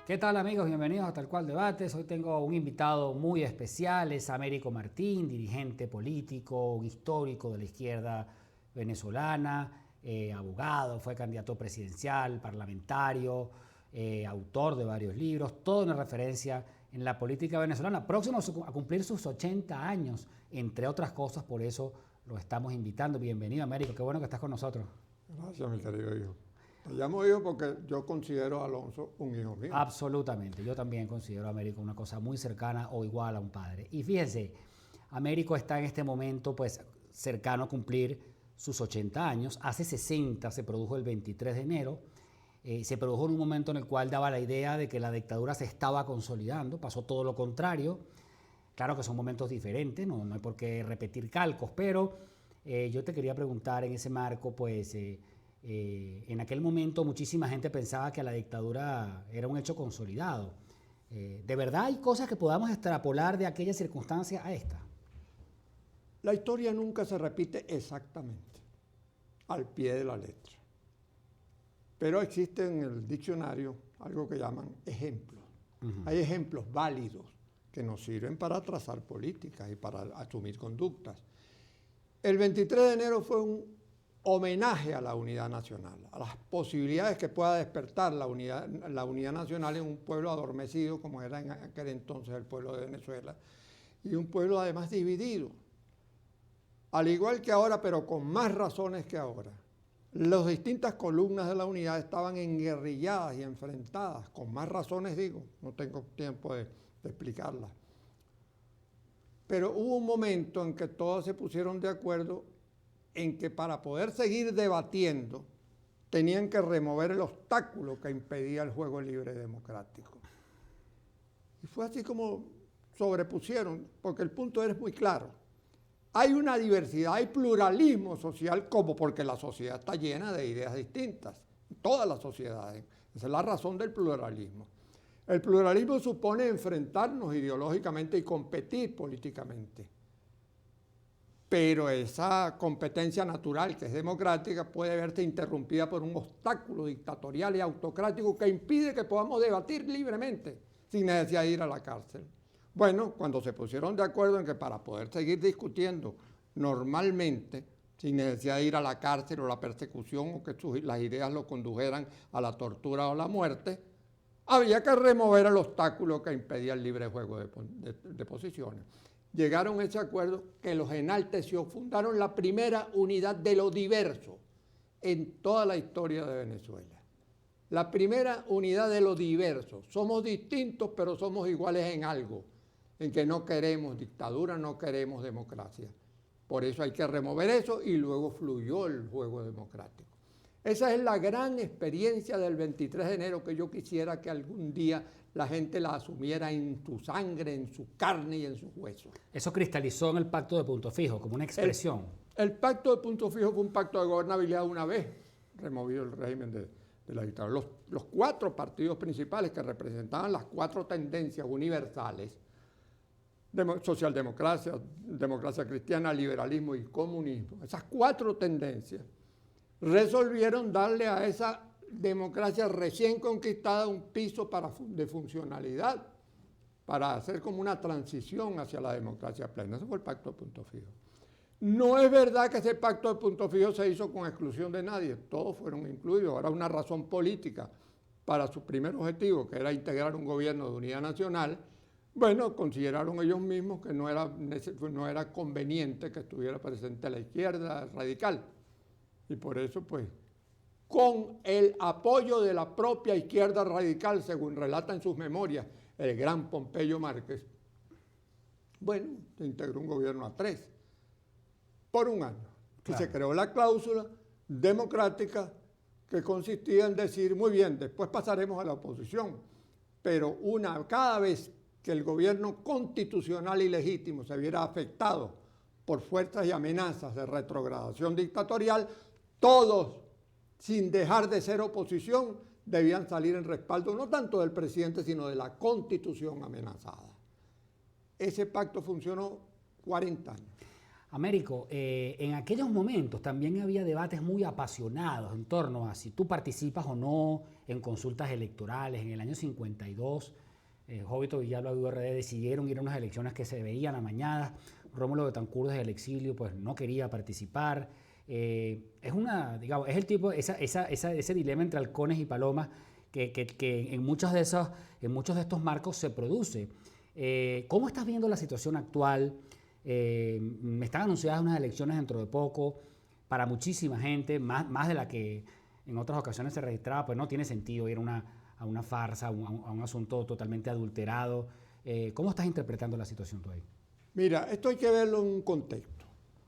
¿Qué tal, amigos? Bienvenidos a Tal Cual Debates. Hoy tengo un invitado muy especial, es Américo Martín, dirigente político, un histórico de la izquierda venezolana, abogado, fue candidato presidencial, parlamentario, autor de varios libros, todo una referencia en la política venezolana, próximo a cumplir sus 80 años, entre otras cosas, por eso lo estamos invitando. Bienvenido, Américo, qué bueno que estás con nosotros. Gracias, mi querido hijo. Te llamo hijo porque yo considero a Alonso un hijo mío. Absolutamente, yo también considero a Américo una cosa muy cercana o igual a un padre. Y fíjense, Américo está en este momento pues cercano a cumplir sus 80 años. Hace 60 se produjo el 23 de enero. Se produjo en un momento en el cual daba la idea de que la dictadura se estaba consolidando. Pasó todo lo contrario. Claro que son momentos diferentes, no hay por qué repetir calcos, pero yo te quería preguntar en ese marco, pues en aquel momento muchísima gente pensaba que la dictadura era un hecho consolidado. ¿De verdad hay cosas que podamos extrapolar de aquella circunstancia a esta? La historia nunca se repite exactamente, al pie de la letra. Pero existe en el diccionario algo que llaman ejemplos. Hay ejemplos válidos que nos sirven para trazar políticas y para asumir conductas. El 23 de enero fue un homenaje a la unidad nacional, a las posibilidades que pueda despertar la unidad nacional en un pueblo adormecido como era en aquel entonces el pueblo de Venezuela, y un pueblo además dividido, al igual que ahora, pero con más razones que ahora. Las distintas columnas de la unidad estaban enguerrilladas y enfrentadas, con más razones digo, no tengo tiempo de explicarlas. Pero hubo un momento en que todos se pusieron de acuerdo en que para poder seguir debatiendo tenían que remover el obstáculo que impedía el juego libre democrático. Y fue así como sobrepusieron, porque el punto es muy claro. Hay una diversidad, hay pluralismo social, como porque la sociedad está llena de ideas distintas, todas las sociedades. Esa es la razón del pluralismo. El pluralismo supone enfrentarnos ideológicamente y competir políticamente. Pero esa competencia natural, que es democrática, puede verse interrumpida por un obstáculo dictatorial y autocrático que impide que podamos debatir libremente, sin necesidad de ir a la cárcel. Bueno, cuando se pusieron de acuerdo en que para poder seguir discutiendo normalmente, sin necesidad de ir a la cárcel o la persecución o que las ideas lo condujeran a la tortura o la muerte, había que remover el obstáculo que impedía el libre juego de posiciones. Llegaron a ese acuerdo que los enalteció, fundaron la primera unidad de lo diverso en toda la historia de Venezuela. La primera unidad de lo diverso. Somos distintos, pero somos iguales en algo, en que no queremos dictadura, no queremos democracia. Por eso hay que remover eso y luego fluyó el juego democrático. Esa es la gran experiencia del 23 de enero que yo quisiera que algún día la gente la asumiera en su sangre, en su carne y en sus huesos. Eso cristalizó en el Pacto de Punto Fijo, como una expresión. El Pacto de Punto Fijo fue un pacto de gobernabilidad una vez removido el régimen de la dictadura. Los cuatro partidos principales que representaban las cuatro tendencias universales, socialdemocracia, democracia cristiana, liberalismo y comunismo, esas cuatro tendencias resolvieron darle a esa democracia recién conquistada un piso de funcionalidad para hacer como una transición hacia la democracia plena. Ese fue el Pacto de Punto Fijo. No es verdad que ese Pacto de Punto Fijo se hizo con exclusión de nadie, todos fueron incluidos. Ahora una razón política para su primer objetivo, que era integrar un gobierno de unidad nacional, bueno, consideraron ellos mismos que no era conveniente que estuviera presente la izquierda radical. Y por eso, pues, con el apoyo de la propia izquierda radical, según relata en sus memorias el gran Pompeyo Márquez, bueno, se integró un gobierno a tres por un año. Claro. Y se creó la cláusula democrática que consistía en decir, muy bien, después pasaremos a la oposición, pero cada vez que el gobierno constitucional y legítimo se viera afectado por fuerzas y amenazas de retrogradación dictatorial, todos, sin dejar de ser oposición, debían salir en respaldo no tanto del presidente, sino de la Constitución amenazada. Ese pacto funcionó 40 años. Américo, en aquellos momentos también había debates muy apasionados en torno a si tú participas o no en consultas electorales. En el año 52, Jovito Villalba y URD decidieron ir a unas elecciones que se veían amañadas. Rómulo Betancourt desde el exilio pues no quería participar. Digamos, es el tipo, ese dilema entre halcones y palomas que en muchos de estos marcos se produce. ¿Cómo estás viendo la situación actual? Están anunciadas unas elecciones dentro de poco para muchísima gente, más de la que en otras ocasiones se registraba, pues no tiene sentido ir a una farsa, a un asunto totalmente adulterado. ¿Cómo estás interpretando la situación tú ahí? Mira, esto hay que verlo en un contexto.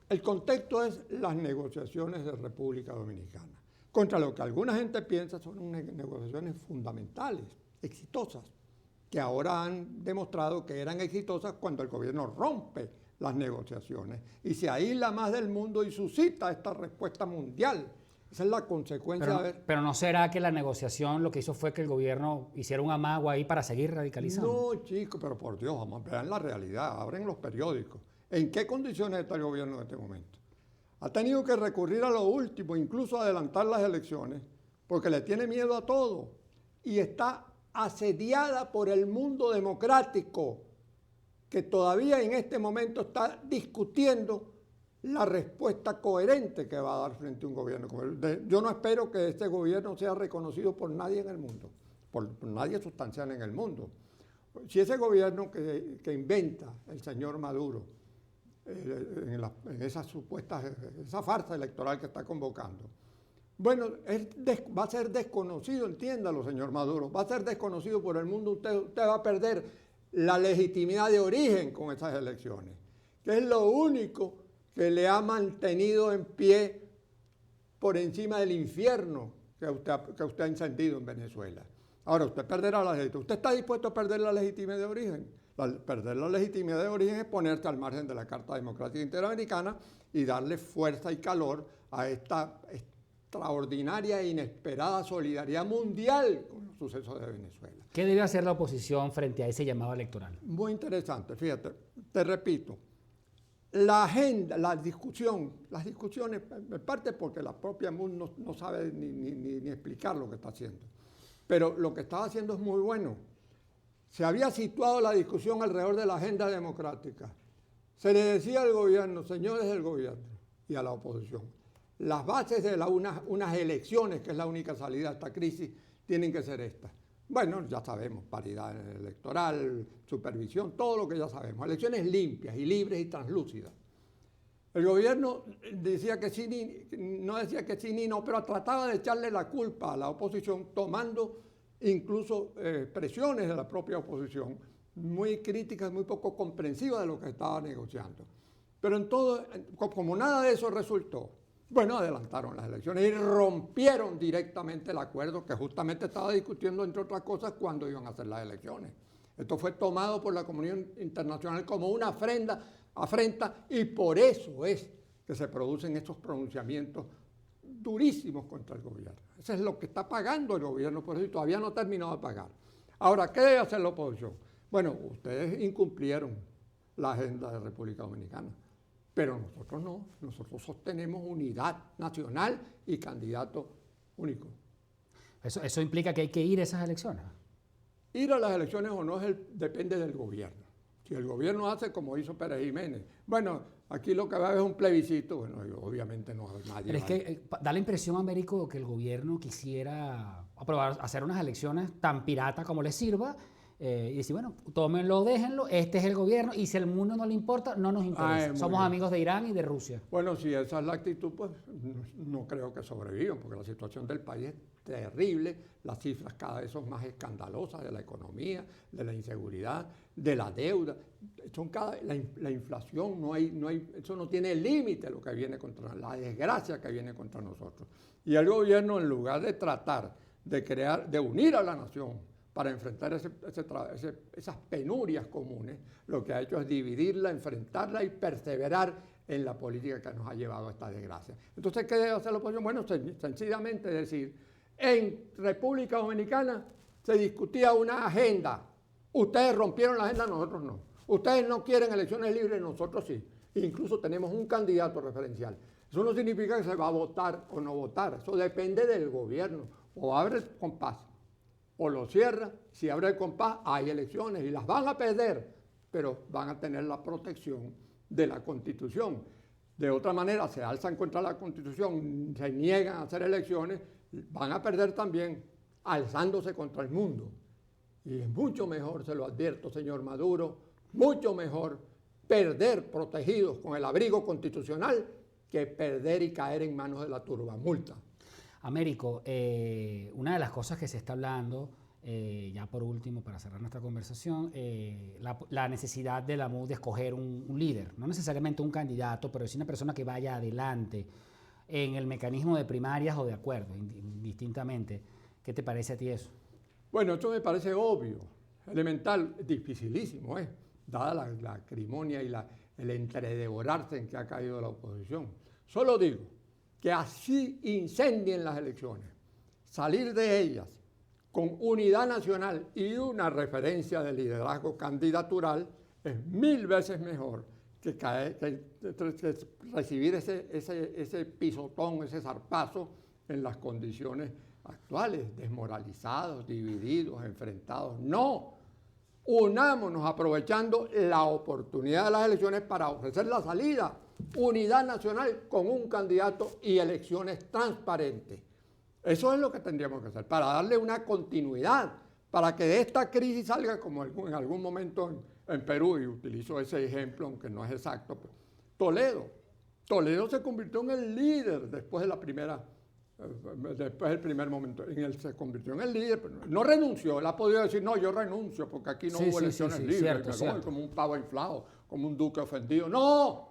El contexto es las negociaciones de República Dominicana. Contra lo que alguna gente piensa son unas negociaciones fundamentales, exitosas, que ahora han demostrado que eran exitosas cuando el gobierno rompe las negociaciones y se aísla más del mundo y suscita esta respuesta mundial. Esa es la consecuencia. Pero ¿no será que la negociación lo que hizo fue que el gobierno hiciera un amago ahí para seguir radicalizando? No, chicos, pero por Dios, vamos, vean la realidad, abren los periódicos. ¿En qué condiciones está el gobierno en este momento? Ha tenido que recurrir a lo último, incluso a adelantar las elecciones, porque le tiene miedo a todo y está asediada por el mundo democrático, que todavía en este momento está discutiendo la respuesta coherente que va a dar frente a un gobierno como el. Yo no espero que este gobierno sea reconocido por nadie en el mundo, por nadie sustancial en el mundo. Si ese gobierno que inventa el señor Maduro, en esa farsa electoral que está convocando, bueno, va a ser desconocido, entiéndalo, señor Maduro, va a ser desconocido por el mundo, usted va a perder la legitimidad de origen con esas elecciones, que es lo único que le ha mantenido en pie por encima del infierno que usted ha encendido en Venezuela. Ahora, usted perderá la legitimidad. ¿Usted está dispuesto a perder la legitimidad de origen? Perder la legitimidad de origen es ponerse al margen de la Carta Democrática Interamericana y darle fuerza y calor a esta extraordinaria e inesperada solidaridad mundial con los sucesos de Venezuela. ¿Qué debe hacer la oposición frente a ese llamado electoral? Muy interesante, fíjate, te repito, la agenda, las discusiones, en parte porque la propia MUD no sabe ni explicar lo que está haciendo, pero lo que estaba haciendo es muy bueno. Se había situado la discusión alrededor de la agenda democrática. Se le decía al gobierno, señores del gobierno y a la oposición, las bases de unas elecciones, que es la única salida a esta crisis, tienen que ser estas. Bueno, ya sabemos, paridad electoral, supervisión, todo lo que ya sabemos. Elecciones limpias y libres y translúcidas. El gobierno decía que sí, no decía que sí ni no, pero trataba de echarle la culpa a la oposición, tomando incluso presiones de la propia oposición, muy críticas, muy poco comprensivas de lo que estaba negociando. Pero en todo, como nada de eso resultó, bueno, adelantaron las elecciones y rompieron directamente el acuerdo que justamente estaba discutiendo, entre otras cosas, cuándo iban a hacer las elecciones. Esto fue tomado por la comunidad internacional como una afrenta y por eso es que se producen estos pronunciamientos durísimos contra el gobierno. Eso es lo que está pagando el gobierno por eso y todavía no ha terminado de pagar. Ahora, ¿qué debe hacer la oposición? Bueno, ustedes incumplieron la agenda de República Dominicana. Pero nosotros no, nosotros sostenemos unidad nacional y candidato único. ¿Eso implica que hay que ir a esas elecciones? Ir a las elecciones o no depende del gobierno. Si el gobierno hace como hizo Pérez Jiménez, bueno, aquí lo que va a haber es un plebiscito, bueno, obviamente no hay nadie. Pero es que da la impresión, Américo, que el gobierno quisiera hacer unas elecciones tan pirata como les sirva, y decir, bueno, tómenlo, déjenlo, este es el gobierno, y si al mundo no le importa, no nos interesa. Somos amigos de Irán y de Rusia. Bueno, si esa es la actitud, pues no creo que sobrevivan, porque la situación del país es terrible, las cifras cada vez son más escandalosas de la economía, de la inseguridad, de la deuda, la inflación, eso no tiene límite lo que viene contra la desgracia que viene contra nosotros. Y el gobierno, en lugar de tratar de unir a la nación, para enfrentar esas penurias comunes, lo que ha hecho es dividirla, enfrentarla y perseverar en la política que nos ha llevado a esta desgracia. Entonces, ¿qué debe hacer la oposición? Bueno, sencillamente decir, en República Dominicana se discutía una agenda. Ustedes rompieron la agenda, nosotros no. Ustedes no quieren elecciones libres, nosotros sí. Incluso tenemos un candidato referencial. Eso no significa que se va a votar o no votar. Eso depende del gobierno. O abre el compás o lo cierra. Si abre el compás, hay elecciones y las van a perder, pero van a tener la protección de la Constitución. De otra manera, se alzan contra la Constitución, se niegan a hacer elecciones, van a perder también, alzándose contra el mundo. Y es mucho mejor, se lo advierto, señor Maduro, mucho mejor perder protegidos con el abrigo constitucional que perder y caer en manos de la turbamulta. Américo, una de las cosas que se está hablando, ya por último, para cerrar nuestra conversación, la necesidad de la MUD de escoger un líder, no necesariamente un candidato, pero sí una persona que vaya adelante en el mecanismo de primarias o de acuerdo, indistintamente. ¿Qué te parece a ti eso? Bueno, esto me parece obvio, elemental, dificilísimo, dada la acrimonia y el entredevorarse en que ha caído la oposición. Solo digo que así incendien las elecciones, salir de ellas con unidad nacional y una referencia de liderazgo candidatural es 1000 veces mejor que recibir ese pisotón, ese zarpazo en las condiciones actuales, desmoralizados, divididos, enfrentados. No, unámonos aprovechando la oportunidad de las elecciones para ofrecer la salida, unidad nacional con un candidato y elecciones transparentes. Eso es lo que tendríamos que hacer, para darle una continuidad, para que de esta crisis salga como en algún momento en Perú, y utilizo ese ejemplo, aunque no es exacto, Toledo. Toledo se convirtió en el líder después del primer momento, se convirtió en el líder, pero no renunció, él ha podido decir, no, yo renuncio, porque aquí no hubo elecciones libres, cierto. Como un pavo inflado, como un duque ofendido. No,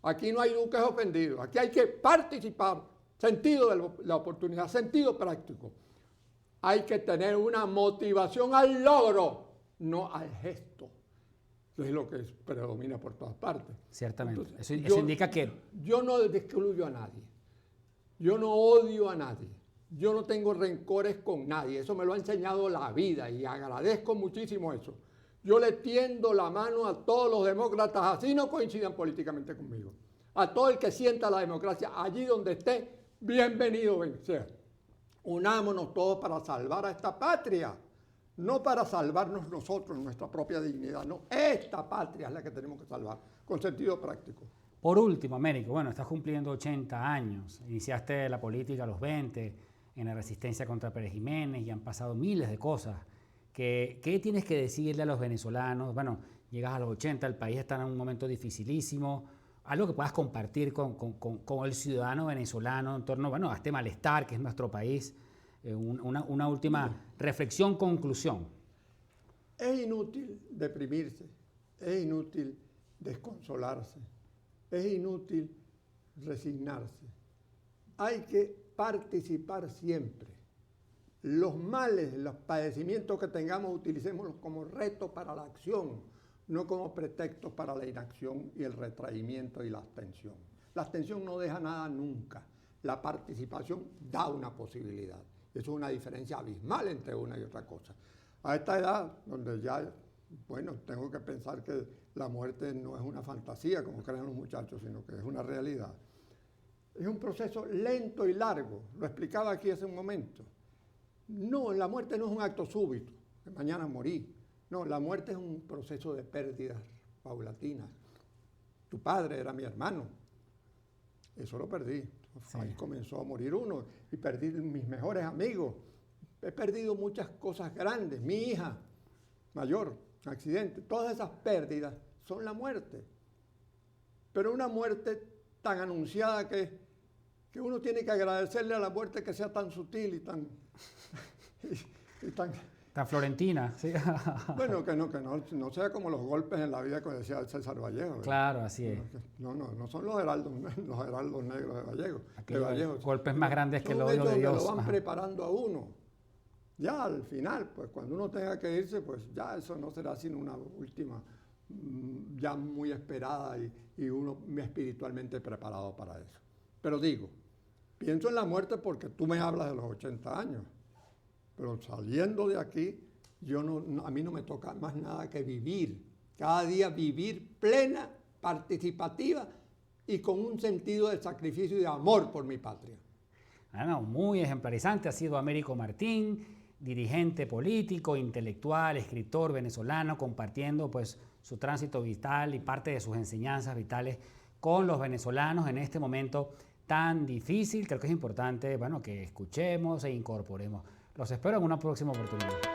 aquí no hay duques ofendidos, aquí hay que participar. Sentido de la oportunidad, sentido práctico. Hay que tener una motivación al logro, no al gesto. Eso es lo que predomina por todas partes. Ciertamente. Entonces, eso indica que... Yo no excluyo a nadie. Yo no odio a nadie. Yo no tengo rencores con nadie. Eso me lo ha enseñado la vida y agradezco muchísimo eso. Yo le tiendo la mano a todos los demócratas, así no coincidan políticamente conmigo. A todo el que sienta la democracia allí donde esté, bienvenido sea. Unámonos todos para salvar a esta patria, no para salvarnos nosotros, nuestra propia dignidad, no, esta patria es la que tenemos que salvar, con sentido práctico. Por último, Américo, bueno, estás cumpliendo 80 años, iniciaste la política a los 20, en la resistencia contra Pérez Jiménez, y han pasado miles de cosas. ¿Qué tienes que decirle a los venezolanos? Bueno, llegas a los 80, el país está en un momento dificilísimo, algo que puedas compartir con el ciudadano venezolano en torno, bueno, a este malestar que es nuestro país. Una última reflexión, conclusión. Es inútil deprimirse, es inútil desconsolarse, es inútil resignarse. Hay que participar siempre. Los males, los padecimientos que tengamos, utilicémoslos como reto para la acción, no como pretexto para la inacción y el retraimiento y la abstención. La abstención no deja nada nunca. La participación da una posibilidad. Eso es una diferencia abismal entre una y otra cosa. A esta edad, donde ya, bueno, tengo que pensar que la muerte no es una fantasía, como creen los muchachos, sino que es una realidad. Es un proceso lento y largo. Lo explicaba aquí hace un momento. No, la muerte no es un acto súbito, que mañana morí. No, la muerte es un proceso de pérdidas paulatinas. Tu padre era mi hermano. Eso lo perdí. Sí. Ahí comenzó a morir uno y perdí mis mejores amigos. He perdido muchas cosas grandes. Mi hija mayor, accidente. Todas esas pérdidas son la muerte. Pero una muerte tan anunciada que uno tiene que agradecerle a la muerte que sea tan sutil y tan... Tan florentina, sí. Bueno, que no sea como los golpes en la vida que decía César Vallejo. Claro, así es. No son los heraldos negros de Vallejo. Golpes más grandes que el odio de Dios. Que lo van preparando a uno. Ya al final, pues cuando uno tenga que irse, pues ya eso no será sino una última, ya muy esperada y uno espiritualmente preparado para eso. Pero digo, pienso en la muerte porque tú me hablas de los 80 años. Pero saliendo de aquí, a mí no me toca más nada que vivir. Cada día vivir plena, participativa y con un sentido de sacrificio y de amor por mi patria. Bueno, muy ejemplarizante ha sido Américo Martín, dirigente político, intelectual, escritor venezolano, compartiendo pues su tránsito vital y parte de sus enseñanzas vitales con los venezolanos en este momento tan difícil. Creo que es importante, bueno, que escuchemos e incorporemos. Los espero en una próxima oportunidad.